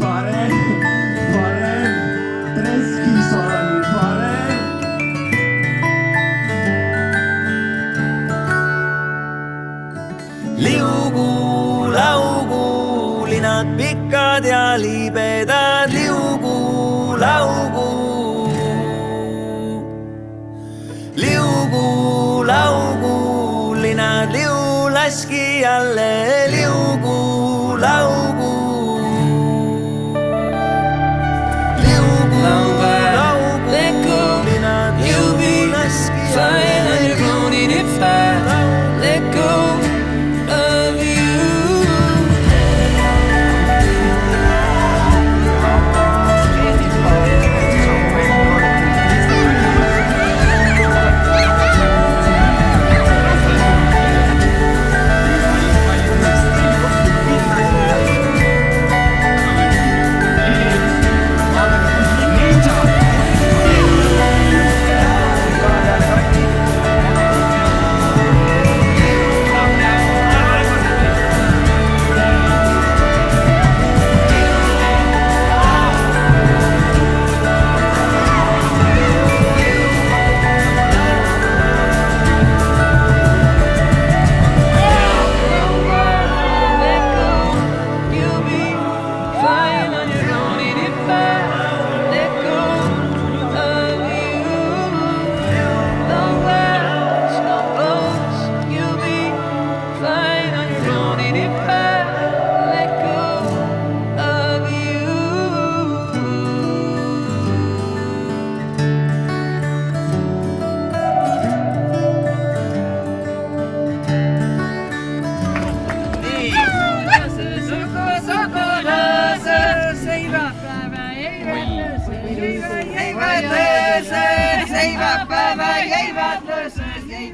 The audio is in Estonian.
varem, treskis oli varem. Liugu, laugu, linad pikad ja libedad, liugu, laugu. Liugu, laugu, linad liulaski jälle, liugu, laugu. Liugu, laugu, linad liulaski jälle, let go of you. Päeva jäi vaatluses, jäi